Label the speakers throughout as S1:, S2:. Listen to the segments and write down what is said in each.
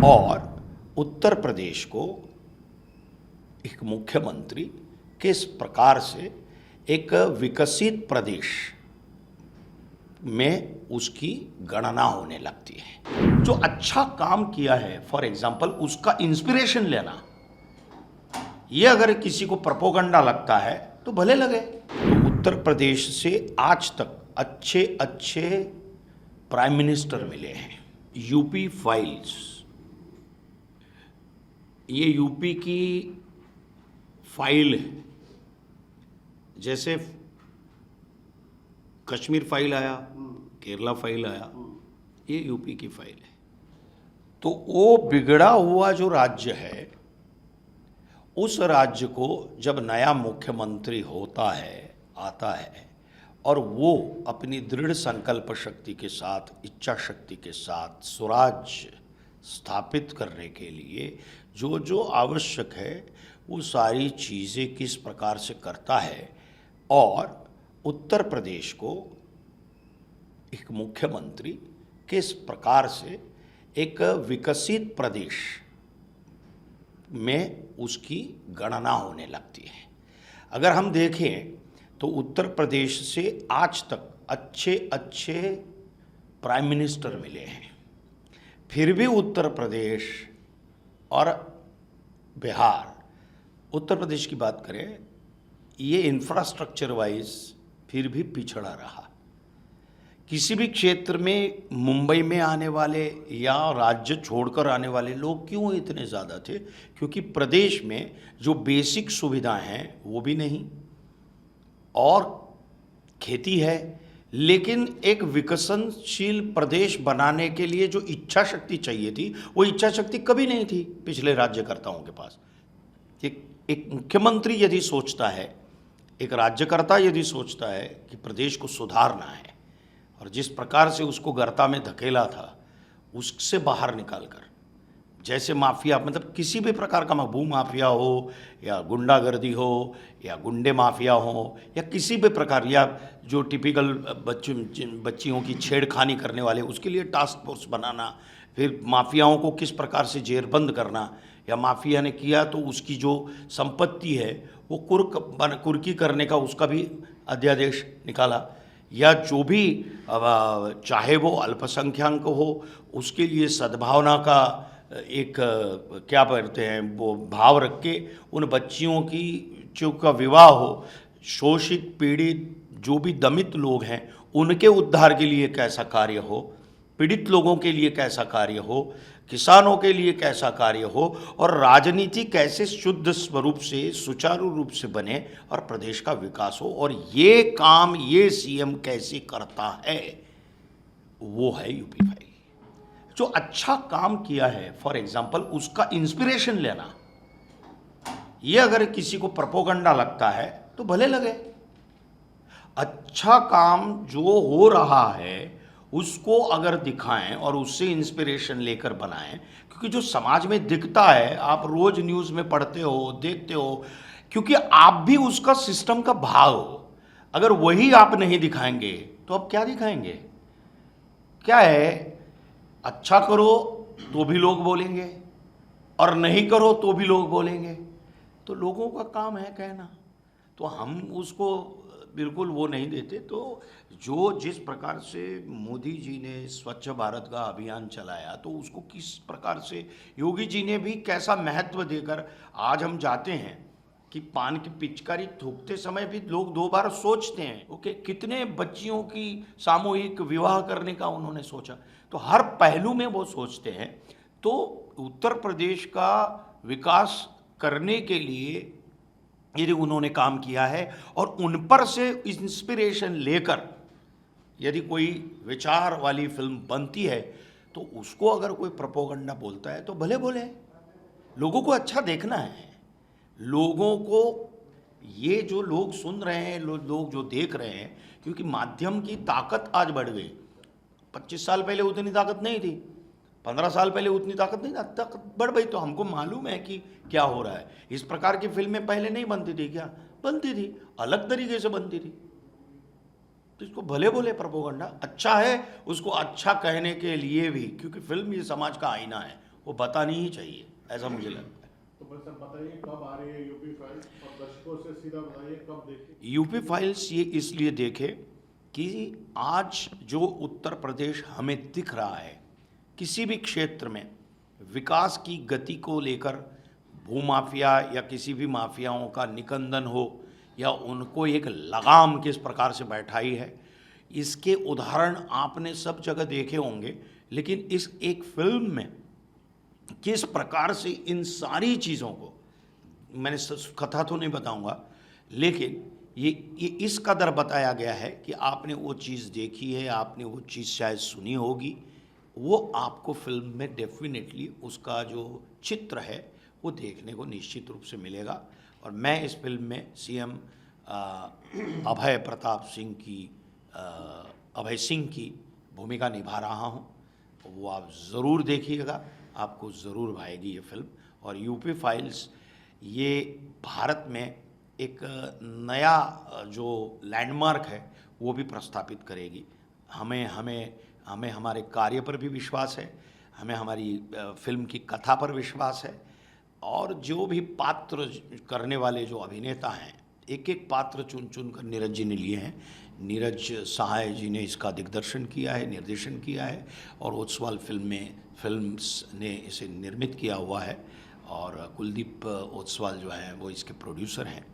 S1: और उत्तर प्रदेश को एक मुख्यमंत्री किस प्रकार से एक विकसित प्रदेश में उसकी गणना होने लगती है। जो अच्छा काम किया है, फॉर एग्जाम्पल, उसका इंस्पिरेशन लेना, ये अगर किसी को प्रोपोगंडा लगता है तो भले लगे। तो उत्तर प्रदेश से आज तक अच्छे अच्छे प्राइम मिनिस्टर मिले हैं। यूपी फाइल्स, ये यूपी की फाइल है। जैसे कश्मीर फाइल आया, केरला फाइल आया, ये यूपी की फाइल है। तो वो बिगड़ा हुआ जो राज्य है, उस राज्य को जब नया मुख्यमंत्री होता है, आता है, और वो अपनी दृढ़ संकल्प शक्ति के साथ, इच्छा शक्ति के साथ स्वराज्य स्थापित करने के लिए जो जो आवश्यक है वो सारी चीज़ें किस प्रकार से करता है, और उत्तर प्रदेश को एक मुख्यमंत्री किस प्रकार से एक विकसित प्रदेश में उसकी गणना होने लगती है। अगर हम देखें तो उत्तर प्रदेश से आज तक अच्छे अच्छे प्राइम मिनिस्टर मिले हैं। फिर भी उत्तर प्रदेश और बिहार, उत्तर प्रदेश की बात करें, ये इंफ्रास्ट्रक्चर वाइज फिर भी पिछड़ा रहा। किसी भी क्षेत्र में मुंबई में आने वाले या राज्य छोड़कर आने वाले लोग क्यों इतने ज़्यादा थे? क्योंकि प्रदेश में जो बेसिक सुविधाएं हैं वो भी नहीं, और खेती है, लेकिन एक विकसनशील प्रदेश बनाने के लिए जो इच्छा शक्ति चाहिए थी, वो इच्छा शक्ति कभी नहीं थी पिछले राज्यकर्ताओं के पास। एक मुख्यमंत्री यदि सोचता है, एक राज्यकर्ता यदि सोचता है कि प्रदेश को सुधारना है, और जिस प्रकार से उसको गर्ता में धकेला था, उससे बाहर निकालकर, जैसे माफिया, मतलब किसी भी प्रकार का भू माफिया हो या गुंडागर्दी हो या गुंडे माफिया हो या किसी भी प्रकार, या जो टिपिकल बच्चियों की छेड़खानी करने वाले, उसके लिए टास्क फोर्स बनाना, फिर माफियाओं को किस प्रकार से जेरबंद करना, या माफिया ने किया तो उसकी जो संपत्ति है वो कुर्की करने का उसका भी अध्यादेश निकाला, या जो भी चाहे वो अल्पसंख्यक हो उसके लिए सद्भावना का एक क्या कहते हैं वो भाव रख के उन बच्चियों की जो का विवाह हो, शोषित पीड़ित जो भी दमित लोग हैं उनके उद्धार के लिए कैसा कार्य हो, पीड़ित लोगों के लिए कैसा कार्य हो, किसानों के लिए कैसा कार्य हो, और राजनीति कैसे शुद्ध स्वरूप से सुचारू रूप से बने और प्रदेश का विकास हो, और ये काम ये सीएम कैसे करता है, वो है यूपी फाइल। जो अच्छा काम किया है, फॉर एग्जाम्पल, उसका इंस्पिरेशन लेना, ये अगर किसी को प्रोपोगंडा लगता है तो भले लगे। अच्छा काम जो हो रहा है उसको अगर दिखाएं और उससे इंस्पिरेशन लेकर बनाएं, क्योंकि जो समाज में दिखता है, आप रोज न्यूज़ में पढ़ते हो, देखते हो, क्योंकि आप भी उसका सिस्टम का भाग हो। अगर वही आप नहीं दिखाएंगे तो आप क्या दिखाएंगे? क्या है, अच्छा करो तो भी लोग बोलेंगे और नहीं करो तो भी लोग बोलेंगे, तो लोगों का काम है कहना, तो हम उसको बिल्कुल वो नहीं देते। तो जो जिस प्रकार से मोदी जी ने स्वच्छ भारत का अभियान चलाया, तो उसको किस प्रकार से योगी जी ने भी कैसा महत्व देकर, आज हम जाते हैं कि पान की पिचकारी थूकते समय भी लोग दो बार सोचते हैं। ओके, कितने बच्चियों की सामूहिक विवाह करने का उन्होंने सोचा, तो हर पहलू में वो सोचते हैं। तो उत्तर प्रदेश का विकास करने के लिए यदि उन्होंने काम किया है और उन पर से इंस्पिरेशन लेकर यदि कोई विचार वाली फिल्म बनती है, तो उसको अगर कोई प्रोपोगंडा बोलता है तो भले बोले। लोगों को अच्छा देखना है, लोगों को, ये जो लोग सुन रहे हैं, लोग जो देख रहे हैं, क्योंकि माध्यम की ताकत आज बढ़ गई। 25 साल पहले उतनी ताकत नहीं थी, 15 साल पहले उतनी ताकत नहीं, ताकत बढ़ गई। तो हमको मालूम है कि क्या हो रहा है। इस प्रकार की फिल्में पहले नहीं बनती थी क्या? बनती थी, अलग तरीके से बनती थी। तो इसको भले बोले प्रोपोगंडा, अच्छा है उसको अच्छा कहने के लिए भी, क्योंकि फिल्म ये समाज का आईना है, वो बतानी ही चाहिए, ऐसा मुझे लगता है।
S2: तो बस सर बताइए कब आ रही है यूपी फाइल्स, और दर्शकों से सीधा बताइए कब देखें।
S1: यूपी फाइल्स ये इसलिए देखे कि आज जो उत्तर प्रदेश हमें दिख रहा है, किसी भी क्षेत्र में विकास की गति को लेकर भूमाफिया या किसी भी माफियाओं का निकंदन हो या उनको एक लगाम किस प्रकार से बैठाई है, इसके उदाहरण आपने सब जगह देखे होंगे। लेकिन इस एक फिल्म में किस प्रकार से इन सारी चीज़ों को, मैंने कथा तो नहीं बताऊंगा, लेकिन ये इस कदर बताया गया है कि आपने वो चीज़ देखी है, आपने वो चीज़ शायद सुनी होगी, वो आपको फिल्म में डेफिनेटली उसका जो चित्र है वो देखने को निश्चित रूप से मिलेगा। और मैं इस फिल्म में सीएम अभय प्रताप सिंह की अभय सिंह की भूमिका निभा रहा हूँ, वो आप ज़रूर देखिएगा, आपको ज़रूर भाएगी ये फिल्म। और यूपी फाइल्स ये भारत में एक नया जो लैंडमार्क है वो भी प्रस्थापित करेगी। हमें हमारे कार्य पर भी विश्वास है, हमें हमारी फिल्म की कथा पर विश्वास है, और जो भी पात्र करने वाले जो अभिनेता हैं, एक एक पात्र चुन चुन कर नीरज जी ने लिए हैं। नीरज सहाय जी ने इसका दिग्दर्शन किया है, निर्देशन किया है, और ओसवाल फिल्म्स ने इसे निर्मित किया हुआ है, और कुलदीप ओसवाल जो है वो इसके प्रोड्यूसर हैं।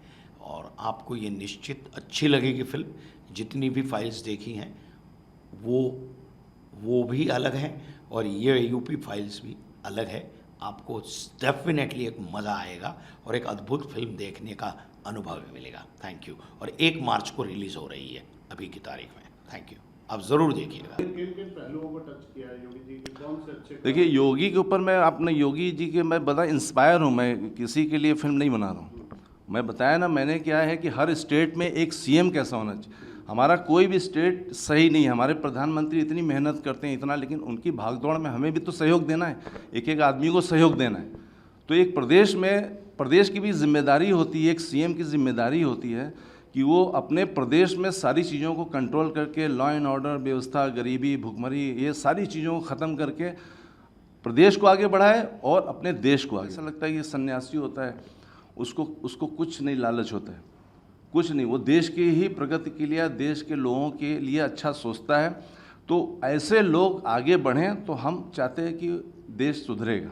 S1: और आपको ये निश्चित अच्छी लगेगी फिल्म। जितनी भी फाइल्स देखी हैं वो भी अलग हैं, और ये यूपी फाइल्स भी अलग है। आपको डेफिनेटली एक मज़ा आएगा और एक अद्भुत फिल्म देखने का अनुभव भी मिलेगा। Thank you. और 1 मार्च को रिलीज़ हो रही है अभी की तारीख में। थैंक यू, आप ज़रूर देखिएगा।
S2: किन पहलुओं को टच किया है योगी जी के, कौन से अच्छे?
S3: देखिए, योगी के ऊपर मैं अपने योगी जी के मैं बड़ा इंस्पायर हूँ। मैं किसी के लिए फिल्म नहीं बना रहा हूँ। मैं बताया ना, मैंने क्या है कि हर स्टेट में एक सीएम कैसा होना चाहिए। हमारा कोई भी स्टेट सही नहीं है। हमारे प्रधानमंत्री इतनी मेहनत करते हैं इतना, लेकिन उनकी भागदौड़ में हमें भी तो सहयोग देना है, एक एक आदमी को सहयोग देना है। तो एक प्रदेश की भी जिम्मेदारी होती है, एक सीएम की जिम्मेदारी होती है कि वो अपने प्रदेश में सारी चीज़ों को कंट्रोल करके लॉ एंड ऑर्डर व्यवस्था, गरीबी, भुखमरी, ये सारी चीज़ों को ख़त्म करके प्रदेश को आगे बढ़ाए और अपने देश को आगे। ऐसा लगता है ये सन्यासी होता है, उसको कुछ नहीं लालच होता है, कुछ नहीं। वो देश की ही प्रगति के लिए, देश के लोगों के लिए अच्छा सोचता है। तो ऐसे लोग आगे बढ़ें तो हम चाहते हैं कि देश सुधरेगा।